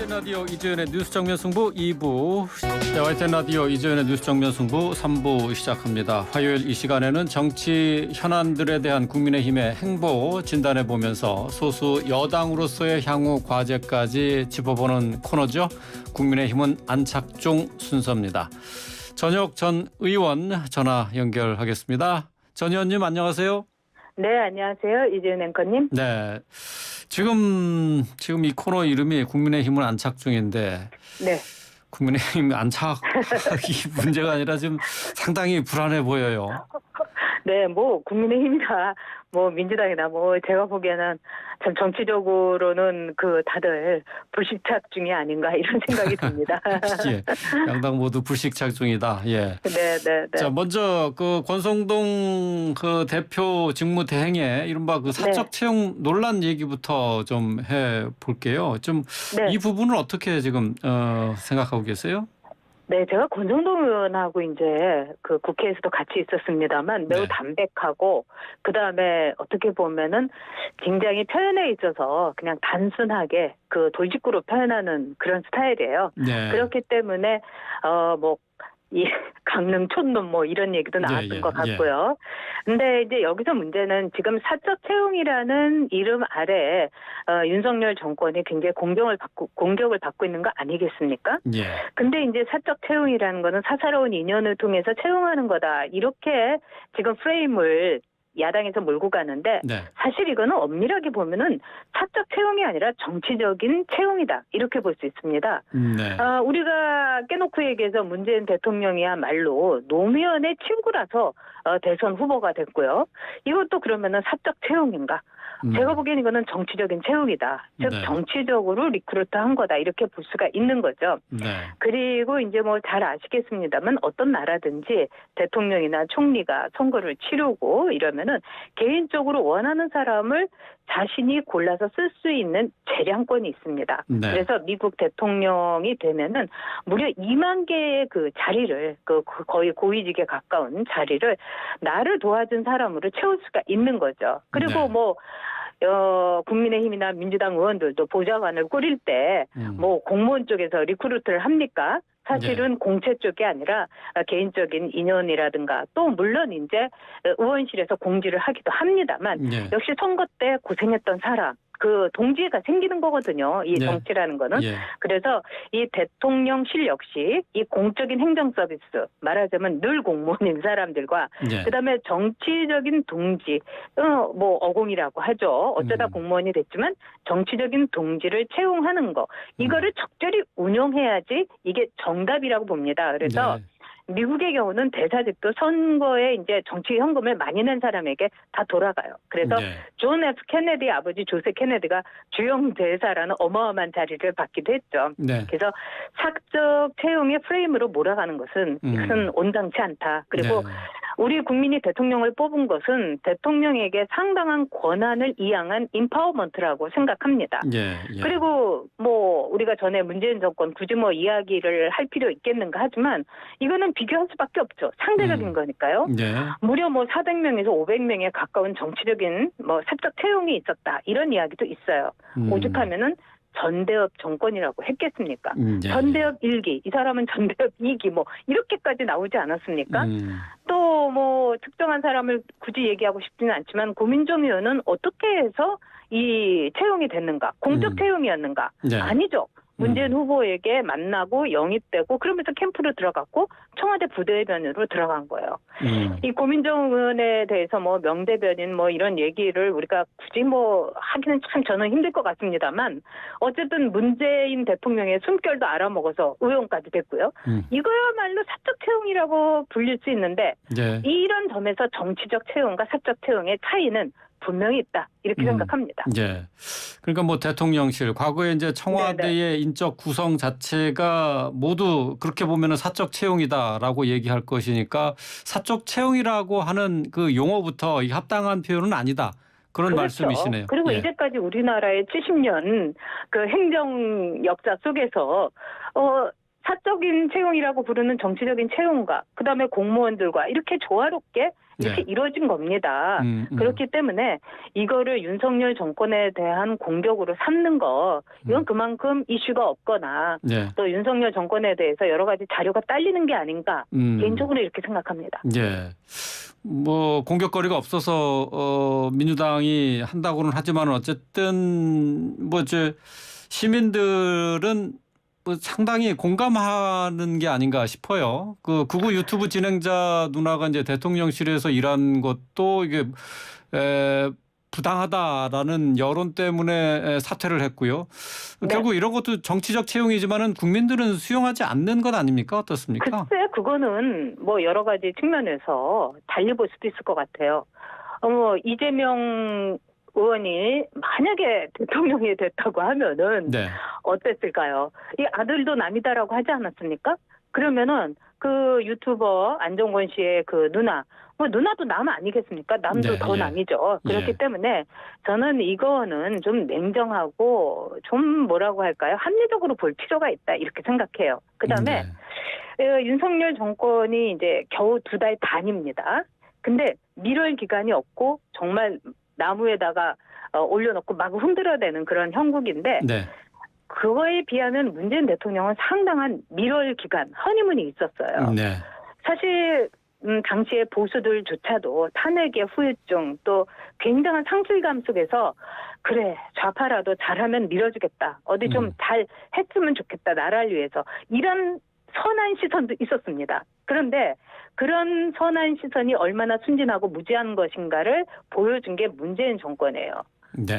YTN 라디오 이재현의 뉴스 정면 승부 2부. 네, YTN 라디오 이재현의 뉴스 정면 승부 3부 시작합니다. 화요일 이 시간에는 정치 현안들에 대한 국민의힘의 행보 진단해 보면서 소수 여당으로서의 향후 과제까지 짚어보는 코너죠. 국민의힘은 안착종 순서입니다. 전혁 전 의원 전화 연결하겠습니다. 전 의원님 안녕하세요. 네, 안녕하세요. 이재현 앵커님. 네. 지금 이 코너 이름이 국민의힘은 안착중인데 네. 국민의힘 안착이 문제가 아니라 지금 상당히 불안해 보여요. 네, 뭐 국민의힘이나 뭐 민주당이나 뭐 제가 보기에는 참 정치적으로는 다들 불식착 중이 아닌가 이런 생각이 듭니다. 예, 양당 모두 불식착 중이다. 예. 네. 자, 먼저 권성동 대표 직무 대행의 이른바 사적 채용 논란 얘기부터 좀 해 볼게요. 좀 이 부분은 어떻게 지금 생각하고 계세요? 네, 제가 권성동 의원하고 이제 국회에서도 같이 있었습니다만 매우 담백하고 그다음에 어떻게 보면은 굉장히 표현에 있어서 그냥 단순하게 돌직구로 표현하는 그런 스타일이에요. 네. 그렇기 때문에 이 강릉 촌놈 뭐 이런 얘기도 나왔던 것 같고요. 근데 이제 여기서 문제는 지금 사적 채용이라는 이름 아래 윤석열 정권이 굉장히 공격을 받고 있는 거 아니겠습니까? 예. 근데 이제 사적 채용이라는 거는 사사로운 인연을 통해서 채용하는 거다. 이렇게 지금 프레임을 야당에서 몰고 가는데 사실 이거는 엄밀하게 보면은 사적 채용이 아니라 정치적인 채용이다. 이렇게 볼 수 있습니다. 우리가 깨놓고 얘기해서 문재인 대통령이야말로 노무현의 친구라서 대선 후보가 됐고요. 이것도 그러면은 사적 채용인가? 제가 보기엔 이거는 정치적인 채용이다. 즉 정치적으로 리크루트한 거다. 이렇게 볼 수가 있는 거죠. 그리고 이제 뭐 잘 아시겠습니다만 어떤 나라든지 대통령이나 총리가 선거를 치르고 이러면은 개인적으로 원하는 사람을 자신이 골라서 쓸 수 있는 재량권이 있습니다. 그래서 미국 대통령이 되면은 무려 2만 개의 자리를 거의 고위직에 가까운 자리를 나를 도와준 사람으로 채울 수가 있는 거죠. 그리고 국민의힘이나 민주당 의원들도 보좌관을 꾸릴 때 공무원 쪽에서 리크루트를 합니까? 사실은 공채 쪽이 아니라 개인적인 인연이라든가 또 물론 이제 의원실에서 공지를 하기도 합니다만 역시 선거 때 고생했던 사람 동지가 생기는 거거든요. 이 정치라는 거는. 그래서 이 대통령실 역시 이 공적인 행정 서비스 말하자면 늘 공무원인 사람들과 그다음에 정치적인 동지 어공이라고 하죠. 어쩌다 공무원이 됐지만 정치적인 동지를 채용하는 거 이거를 적절히 운용해야지 이게 정답이라고 봅니다. 그래서 미국의 경우는 대사직도 선거에 이제 정치 현금을 많이 낸 사람에게 다 돌아가요. 그래서 존 F 케네디 아버지 조세 케네디가 주영 대사라는 어마어마한 자리를 받기도 했죠. 그래서 사적 채용의 프레임으로 몰아가는 것은 이것은 온당치 않다. 그리고 우리 국민이 대통령을 뽑은 것은 대통령에게 상당한 권한을 이양한 임파워먼트라고 생각합니다. 그리고 우리가 전에 문재인 정권 굳이 이야기를 할 필요 있겠는가 하지만 이거는 비교할 수밖에 없죠. 상대적인 거니까요. 무려 400명에서 500명에 가까운 정치적인 사적 채용이 있었다. 이런 이야기도 있어요. 오죽하면은 전대협 정권이라고 했겠습니까? 전대협 1기, 이 사람은 전대협 2기 이렇게까지 나오지 않았습니까? 또 특정한 사람을 굳이 얘기하고 싶지는 않지만 고민정 의원은 어떻게 해서 이 채용이 됐는가? 공적 채용이었는가? 아니죠. 문재인 후보에게 만나고 영입되고 그러면서 캠프로 들어갔고 청와대 부대변인으로 들어간 거예요. 이 고민정 의원에 대해서 명대변인 이런 얘기를 우리가 굳이 하기는 참 저는 힘들 것 같습니다만 어쨌든 문재인 대통령의 숨결도 알아먹어서 의원까지 됐고요. 이거야말로 사적 채용이라고 불릴 수 있는데 이런 점에서 정치적 채용과 사적 채용의 차이는 분명히 있다. 이렇게 생각합니다. 그러니까 대통령실 과거에 이제 청와대의 인적 구성 자체가 모두 그렇게 보면은 사적 채용이다라고 얘기할 것이니까 사적 채용이라고 하는 그 용어부터 합당한 표현은 아니다. 그런 말씀이시네요. 그리고 이제까지 우리나라의 70년 행정 역사 속에서 사적인 채용이라고 부르는 정치적인 채용과 그다음에 공무원들과 이렇게 조화롭게 이렇게 이루어진 겁니다. 그렇기 때문에 이거를 윤석열 정권에 대한 공격으로 삼는 거 이건 그만큼 이슈가 없거나 또 윤석열 정권에 대해서 여러 가지 자료가 딸리는 게 아닌가 개인적으로 이렇게 생각합니다. 예. 뭐 공격거리가 없어서 민주당이 한다고는 하지만 어쨌든 뭐 시민들은 뭐 상당히 공감하는 게 아닌가 싶어요. 그 극우 유튜브 진행자 누나가 이제 대통령실에서 일한 것도 이게 부당하다라는 여론 때문에 사퇴를 했고요. 네. 결국 이런 것도 정치적 채용이지만은 국민들은 수용하지 않는 것 아닙니까? 어떻습니까? 글쎄 그거는 뭐 여러 가지 측면에서 달리 볼 수도 있을 것 같아요. 이재명 의원이 만약에 대통령이 됐다고 하면은 어땠을까요? 이 아들도 남이다라고 하지 않았습니까? 그러면은 그 유튜버 안정권 씨의 그 누나, 뭐 누나도 남 아니겠습니까? 남도 더 남이죠. 그렇기 때문에 저는 이거는 좀 냉정하고 좀 뭐라고 할까요? 합리적으로 볼 필요가 있다 이렇게 생각해요. 그다음에 윤석열 정권이 이제 겨우 2달 단입니다. 근데 밀월 기간이 없고 정말 나무에다가 올려놓고 막 흔들어대는 그런 형국인데 그거에 비하면 문재인 대통령은 상당한 밀월 기간 허니문이 있었어요. 사실 당시에 보수들조차도 탄핵의 후유증 또 굉장한 상실감 속에서 그래 좌파라도 잘하면 밀어주겠다. 어디 좀 잘 했으면 좋겠다. 나라를 위해서. 이런 선한 시선도 있었습니다. 그런데 그런 선한 시선이 얼마나 순진하고 무지한 것인가를 보여준 게 문재인 정권이에요.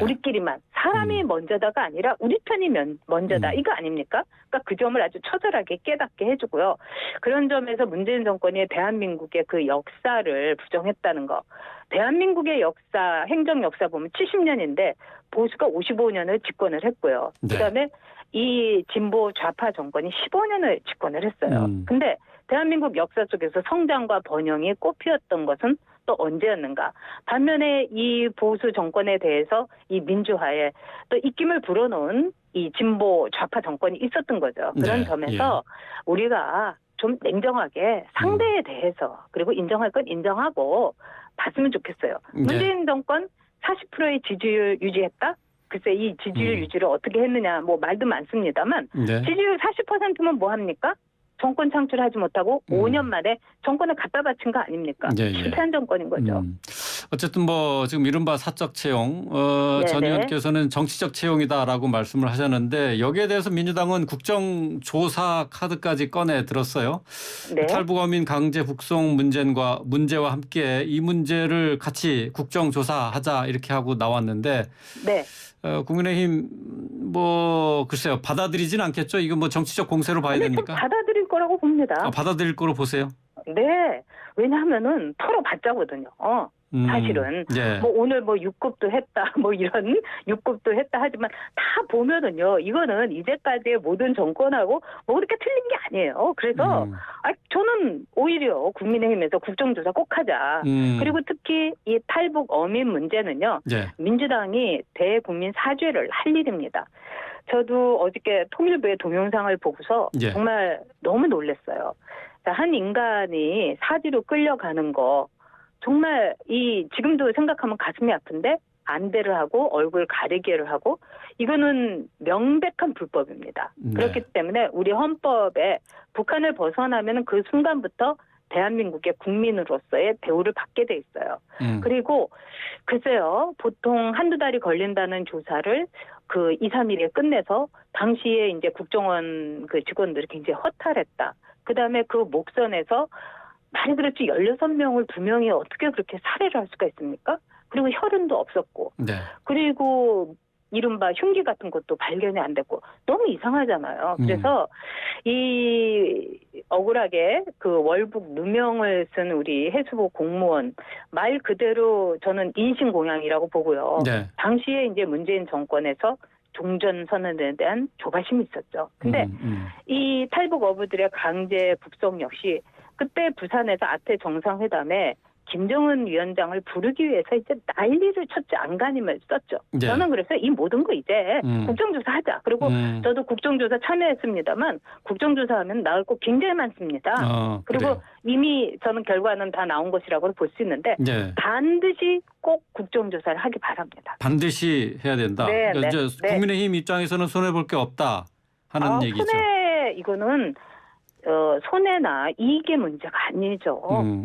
우리끼리만 사람이 먼저다가 아니라 우리 편이 먼저다 이거 아닙니까? 그러니까 그 점을 아주 처절하게 깨닫게 해주고요. 그런 점에서 문재인 정권이 대한민국의 그 역사를 부정했다는 거. 대한민국의 역사, 행정 역사 보면 70년인데 보수가 55년을 집권을 했고요. 그다음에 이 진보 좌파 정권이 15년을 집권을 했어요. 근데 대한민국 역사 속에서 성장과 번영이 꽃피웠던 것은 또 언제였는가. 반면에 이 보수 정권에 대해서 이 민주화에 또 입김을 불어넣은 이 진보 좌파 정권이 있었던 거죠. 그런 점에서 우리가 좀 냉정하게 상대에 대해서 그리고 인정할 건 인정하고 봤으면 좋겠어요. 문재인 정권 40%의 지지율 유지했다? 글쎄 이 지지율 유지를 어떻게 했느냐 뭐 말도 많습니다만 지지율 40%면 뭐 합니까? 정권 창출하지 못하고 5년 만에 정권을 갖다 바친 거 아닙니까? 실패한 정권인 거죠. 어쨌든 뭐 지금 이른바 사적 채용 전 의원께서는 정치적 채용이다라고 말씀을 하셨는데 여기에 대해서 민주당은 국정조사 카드까지 꺼내 들었어요. 탈북어민 강제 북송 문제와 함께 이 문제를 같이 국정조사하자 이렇게 하고 나왔는데 국민의힘 뭐 글쎄요 받아들이진 않겠죠. 이거 뭐 정치적 공세로 봐야 되니까. 받아들일 거라고 봅니다. 받아들일 거로 보세요. 네. 왜냐하면은 털어봤자거든요. 사실은 뭐 오늘 뭐 6급도 했다 뭐 이런 6급도 했다 하지만 다 보면은요 이거는 이제까지의 모든 정권하고 뭐 그렇게 틀린 게 아니에요. 그래서 저는 오히려 국민의힘에서 국정조사 꼭 하자. 그리고 특히 이 탈북 어민 문제는요 민주당이 대국민 사죄를 할 일입니다. 저도 어저께 통일부의 동영상을 보고서 정말 너무 놀랐어요. 한 인간이 사지로 끌려가는 거 정말 지금도 생각하면 가슴이 아픈데 안대를 하고 얼굴 가리개를 하고 이거는 명백한 불법입니다. 그렇기 때문에 우리 헌법에 북한을 벗어나면 그 순간부터 대한민국의 국민으로서의 대우를 받게 돼 있어요. 그리고 글쎄요 보통 한두 달이 걸린다는 조사를 그 2, 3일에 끝내서 당시에 이제 국정원 그 직원들이 굉장히 허탈했다. 그다음에 그 목선에서 말이 그렇지 16명을 2명이 어떻게 그렇게 살해를 할 수가 있습니까? 그리고 혈흔도 없었고 그리고 이른바 흉기 같은 것도 발견이 안 됐고 너무 이상하잖아요. 그래서 이 억울하게 그 월북 누명을 쓴 우리 해수부 공무원 말 그대로 저는 인신공양이라고 보고요. 당시에 이제 문재인 정권에서 종전 선언에 대한 조바심이 있었죠. 근데 이 탈북 어부들의 강제 북송 역시 그때 부산에서 아태 정상회담에 김정은 위원장을 부르기 위해서 이제 난리를 쳤죠. 안간힘을 썼죠. 네. 저는 그래서 이 모든 거 이제 국정조사 하자. 그리고 저도 국정조사 참여했습니다만 국정조사하면 나올 거 굉장히 많습니다. 그리고 그래요. 이미 저는 결과는 다 나온 것이라고 볼 수 있는데 네. 반드시 꼭 국정조사를 하기 바랍니다. 반드시 해야 된다. 네, 그러니까 네, 이제 네. 국민의힘 입장에서는 손해볼 게 없다 하는 얘기죠. 이거는 손해나 이익의 문제가 아니죠.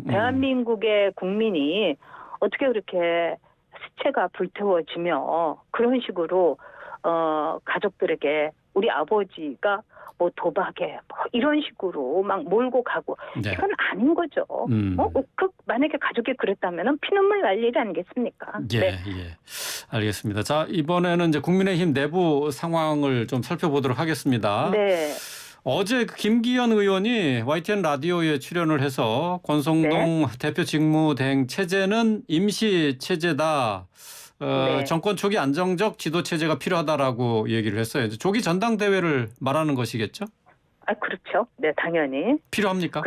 대한민국의 국민이 어떻게 그렇게 시체가 불태워지며 그런 식으로 가족들에게 우리 아버지가 뭐 도박에 뭐 이런 식으로 막 몰고 가고 네. 이건 아닌 거죠. 만약에 가족이 그랬다면 피눈물 날 일이 아니겠습니까? 예, 네. 예. 알겠습니다. 자, 이번에는 이제 국민의힘 내부 상황을 좀 살펴보도록 하겠습니다. 네. 어제 그 김기현 의원이 YTN 라디오에 출연을 해서 권성동 대표 직무대행 체제는 임시 체제다. 네. 정권 초기 안정적 지도 체제가 필요하다라고 얘기를 했어요. 조기 전당대회를 말하는 것이겠죠? 그렇죠. 네, 당연히. 필요합니까?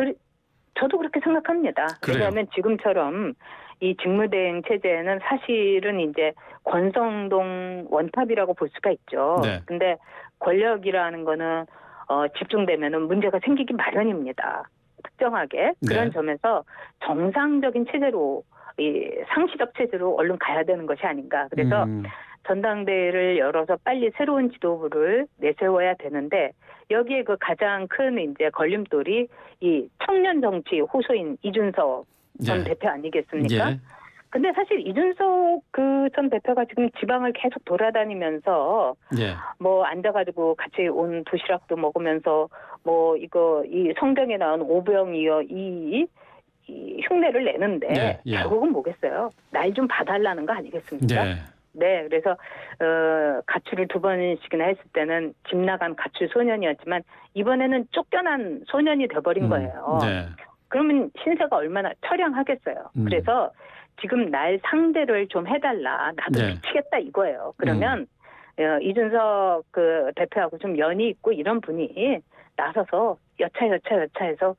저도 그렇게 생각합니다. 그래요. 왜냐하면 지금처럼 이 직무대행 체제는 사실은 이제 권성동 원탑이라고 볼 수가 있죠. 네. 근데 권력이라는 거는 집중되면은 문제가 생기기 마련입니다. 특정하게. 그런 네. 점에서 정상적인 체제로 이 상시적 체제로 얼른 가야 되는 것이 아닌가. 그래서 전당대회를 열어서 빨리 새로운 지도부를 내세워야 되는데 여기에 그 가장 큰 이제 걸림돌이 이 청년 정치 호소인 이준석 전 대표 아니겠습니까? 예. 근데 사실 이준석 그 전 대표가 지금 지방을 계속 돌아다니면서 예. 뭐 앉아가지고 같이 온 도시락도 먹으면서 뭐 이 성경에 나온 오병이어 이 흉내를 내는데 예. 결국은 뭐겠어요? 날 좀 봐달라는 거 아니겠습니까? 네. 네, 그래서 가출을 2번씩이나 했을 때는 집 나간 가출 소년이었지만 이번에는 쫓겨난 소년이 돼버린 거예요. 네. 그러면 신세가 얼마나 처량하겠어요. 그래서 지금 날 상대를 좀 해달라. 나도 네. 미치겠다 이거예요. 그러면 이준석 그 대표하고 좀 연이 있고 이런 분이 나서서 여차해서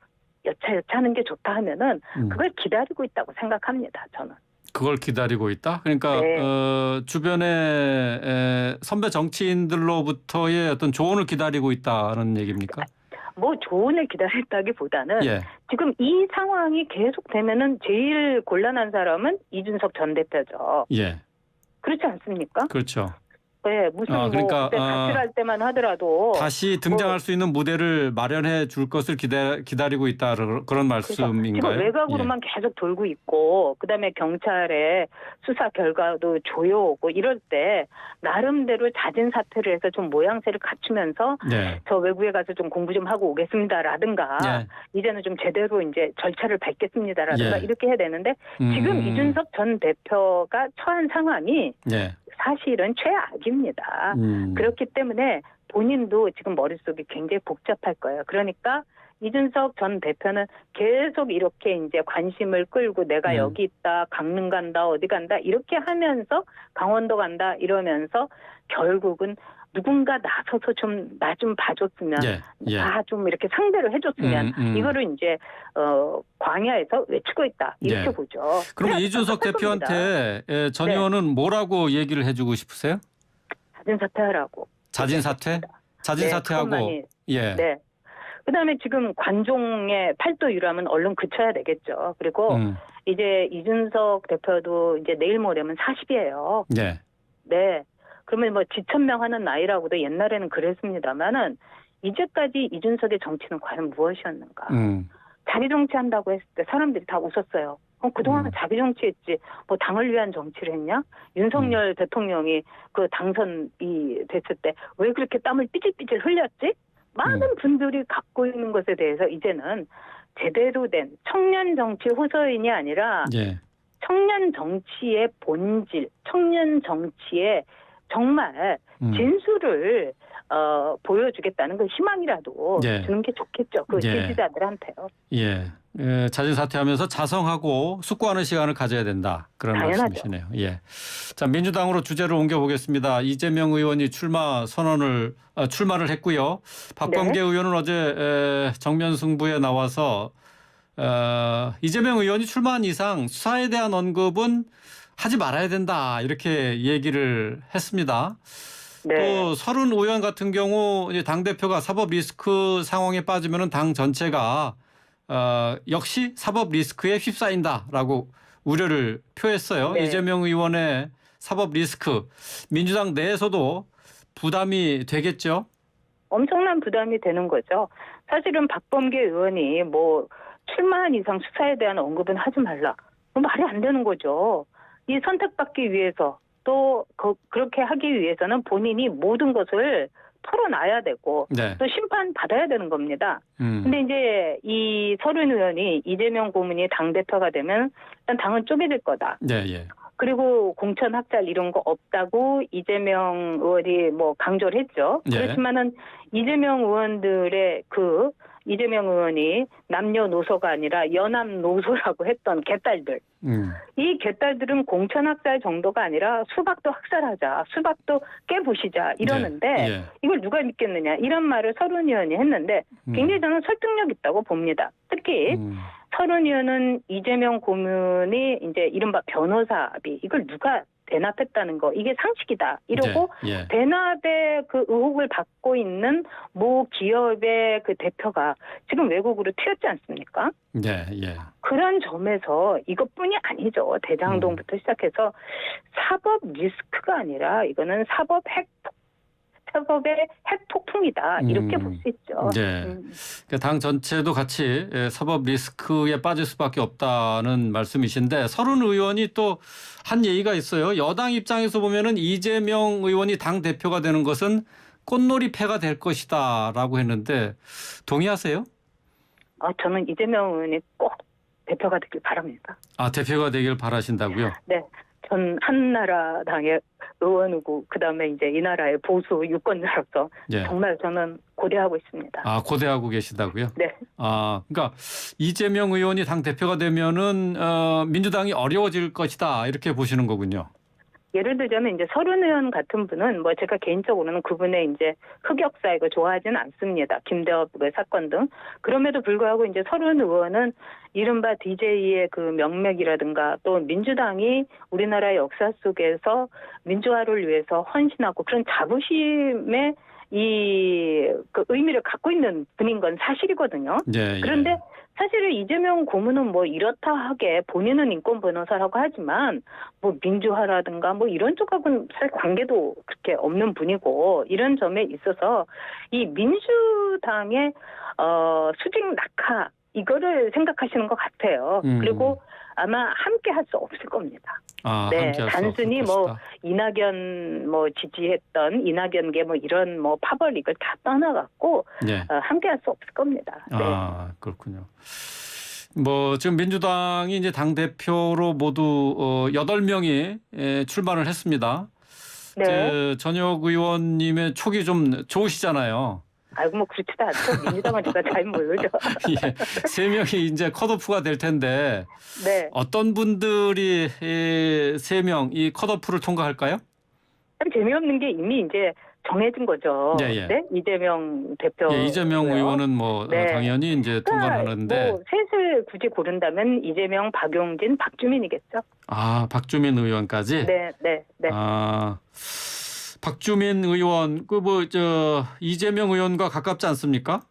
하는 게 좋다 하면은 그걸 기다리고 있다고 생각합니다. 저는. 그걸 기다리고 있다? 그러니까 네. 주변에 선배 정치인들로부터의 어떤 조언을 기다리고 있다는 얘기입니까? 뭐 조언을 기다렸다기보다는 예. 지금 이 상황이 계속되면은 제일 곤란한 사람은 이준석 전 대표죠. 예. 그렇지 않습니까? 그렇죠. 네, 무슨 그러니까, 그때 가출할 때만 하더라도 다시 등장할 수 있는 무대를 마련해 줄 것을 기다리고 있다 그런 말씀인가요? 지금 외곽으로만 계속 돌고 있고 그다음에 경찰의 수사 결과도 조여오고 이럴 때 나름대로 자진 사퇴를 해서 좀 모양새를 갖추면서 네. 저 외국에 가서 좀 공부 좀 하고 오겠습니다라든가 네. 이제는 좀 제대로 이제 절차를 밟겠습니다라든가 예. 이렇게 해야 되는데 지금 이준석 전 대표가 처한 상황이 네. 사실은 최악입니다. 그렇기 때문에 본인도 지금 머릿속이 굉장히 복잡할 거예요. 그러니까 이준석 전 대표는 계속 이렇게 이제 관심을 끌고 내가 여기 있다, 강릉 간다, 어디 간다 이렇게 하면서 강원도 간다 이러면서 결국은 누군가 나서서 좀 나 좀 봐줬으면 예. 다 좀 이렇게 상대를 해줬으면 이거를 이제 광야에서 외치고 있다 이렇게 보죠. 그럼 이준석 대표한테 전 의원은 뭐라고 얘기를 해주고 싶으세요? 자진 사퇴하라고. 자진 사퇴? 자진 사퇴하고. 예. 네. 그다음에 지금 관종의 팔도 유람은 얼른 그쳐야 되겠죠. 그리고 이제 이준석 대표도 이제 내일 모레면 40이에요. 네. 네. 그러면 뭐 지천명 하는 나이라고도 옛날에는 그랬습니다만은 이제까지 이준석의 정치는 과연 무엇이었는가? 자기 정치한다고 했을 때 사람들이 다 웃었어요. 그동안은 자기 정치했지 뭐 당을 위한 정치를 했냐? 윤석열 대통령이 그 당선이 됐을 때 왜 그렇게 땀을 삐질삐질 흘렸지? 많은 분들이 갖고 있는 것에 대해서 이제는 제대로 된 청년 정치 호소인이 아니라 예. 청년 정치의 본질, 청년 정치의 정말 진수를 보여주겠다는 그 희망이라도 주는 게 좋겠죠. 그 지지자들한테요. 예. 자진 사퇴하면서 자성하고 숙고하는 시간을 가져야 된다. 그런 당연하죠. 말씀이시네요. 예. 자, 민주당으로 주제를 옮겨보겠습니다. 이재명 의원이 출마를 했고요. 박범계 의원은 어제 정면 승부에 나와서 이재명 의원이 출마한 이상 수사에 대한 언급은 하지 말아야 된다 이렇게 얘기를 했습니다. 네. 또 서른 의원 같은 경우 당 대표가 사법 리스크 상황에 빠지면은 당 전체가 역시 사법 리스크에 휩싸인다라고 우려를 표했어요. 네. 이재명 의원의 사법 리스크 민주당 내에서도 부담이 되겠죠. 엄청난 부담이 되는 거죠. 사실은 박범계 의원이 뭐 출마한 이상 수사에 대한 언급은 하지 말라. 말이 안 되는 거죠. 이 선택받기 위해서 또 그렇게 하기 위해서는 본인이 모든 것을 털어놔야 되고 네. 또 심판받아야 되는 겁니다. 근데 이제 이 서른 의원이 이재명 고문이 당대표가 되면 일단 당은 쪼개질 거다. 네, 예. 그리고 공천 학살 이런 거 없다고 이재명 의원이 뭐 강조를 했죠. 예. 그렇지만은 이재명 의원들의 이재명 의원이 남녀노소가 아니라 연합노소라고 했던 개딸들. 이 개딸들은 공천 학살 정도가 아니라 수박도 학살하자, 수박도 깨부시자 이러는데 예. 이걸 누가 믿겠느냐 이런 말을 서른 의원이 했는데 굉장히 저는 설득력 있다고 봅니다. 특히 서른 의원은 이재명 고문이 이제 이른바 변호사비 이걸 누가 대납했다는 거 이게 상식이다 이러고 예. 대납의 그 의혹을 받고 있는 모 기업의 그 대표가 지금 외국으로 튀었지 않습니까? 네, 예. 그런 점에서 이것뿐이 아니죠. 대장동부터 시작해서 사법 리스크가 아니라 이거는 사법의 핵폭풍이다 이렇게 볼 수 있죠. 네. 그러니까 당 전체도 같이 사법 리스크에 빠질 수밖에 없다는 말씀이신데 서른 의원이 또 한 얘기가 있어요. 여당 입장에서 보면은 이재명 의원이 당 대표가 되는 것은 꽃놀이패가 될 것이다라고 했는데 동의하세요? 저는 이재명 의원이 꼭 대표가 되길 바랍니다. 아, 대표가 되길 바라신다고요? 네. 전 한나라당의 의원이고 그다음에 이제 이 나라의 보수 유권자로서 예. 정말 저는 고대하고 있습니다. 아, 고대하고 계시다고요? 네. 아, 그러니까 이재명 의원이 당 대표가 되면은 민주당이 어려워질 것이다 이렇게 보시는 거군요. 예를 들자면 이제 서른 의원 같은 분은 뭐 제가 개인적으로는 그분의 이제 흑역사 이거 좋아하지는 않습니다. 김대업의 사건 등. 그럼에도 불구하고 이제 서른 의원은 이른바 DJ의 그 명맥이라든가 또 민주당이 우리나라의 역사 속에서 민주화를 위해서 헌신하고 그런 자부심의 그 의미를 갖고 있는 분인 건 사실이거든요. 예, 그런데 예. 사실은 이재명 고문은 뭐 이렇다 하게 본인은 인권 변호사라고 하지만 뭐 민주화라든가 뭐 이런 쪽하고는 사실 관계도 그렇게 없는 분이고 이런 점에 있어서 이 민주당의 수직 낙하 이거를 생각하시는 것 같아요. 그리고 아마 함께 할 수 없을 겁니다. 아, 네, 함께 할 수 단순히 없을 뭐 것이다. 이낙연 뭐 지지했던 이낙연계 뭐 이런 뭐 파벌 이걸 다 떠나갖고 예. 함께 할 수 없을 겁니다. 네. 아, 그렇군요. 뭐 지금 민주당이 이제 당 대표로 모두 8명이 출마를 했습니다. 네. 전혁 의원님의 촉이 좀 좋으시잖아요. 아이고 뭐 그렇지도 않죠. 민주당은 제가 잘 모르죠. 예, 3명이 이제 컷오프가 될 텐데 네. 어떤 분들이 3명 이 컷오프를 통과할까요? 참 재미없는 게 이미 이제 정해진 거죠. 예, 예. 네? 이재명 대표. 예, 이재명 의원은 뭐 네. 당연히 이제 통과를 하는데 뭐 셋을 굳이 고른다면 이재명, 박용진, 박주민이겠죠. 아, 박주민 의원까지. 네, 네, 네. 아, 박주민 의원 이재명 의원과 가깝지 않습니까?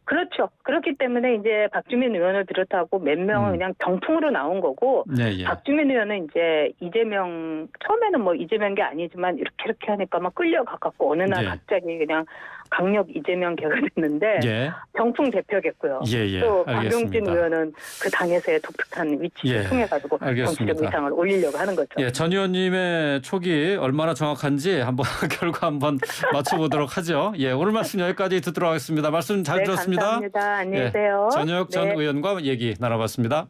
그렇죠. 그렇기 때문에 이제 박주민 의원을 비롯하고 몇 명은 그냥 병풍으로 나온 거고 네, 예. 박주민 의원은 이제 이재명 처음에는 뭐 이재명 게 아니지만 이렇게 하니까 막 끌려가갖고 어느 날 예. 갑자기 그냥 강력 이재명 개가 됐는데 예. 병풍 대표겠고요. 예, 예. 또 알겠습니다. 박용진 의원은 그 당에서의 독특한 위치를 예. 통해 가지고 알겠습니다. 정치적 위상을 올리려고 하는 거죠. 예, 전 의원님의 촉이 얼마나 정확한지 한번 결과 한번 맞춰보도록 하죠. 예, 오늘 말씀 여기까지 듣도록 하겠습니다. 말씀 잘 네, 들었습니다. 감사합니다. 안녕히 계세요. 전혁 전 네. 의원과 얘기 나눠봤습니다.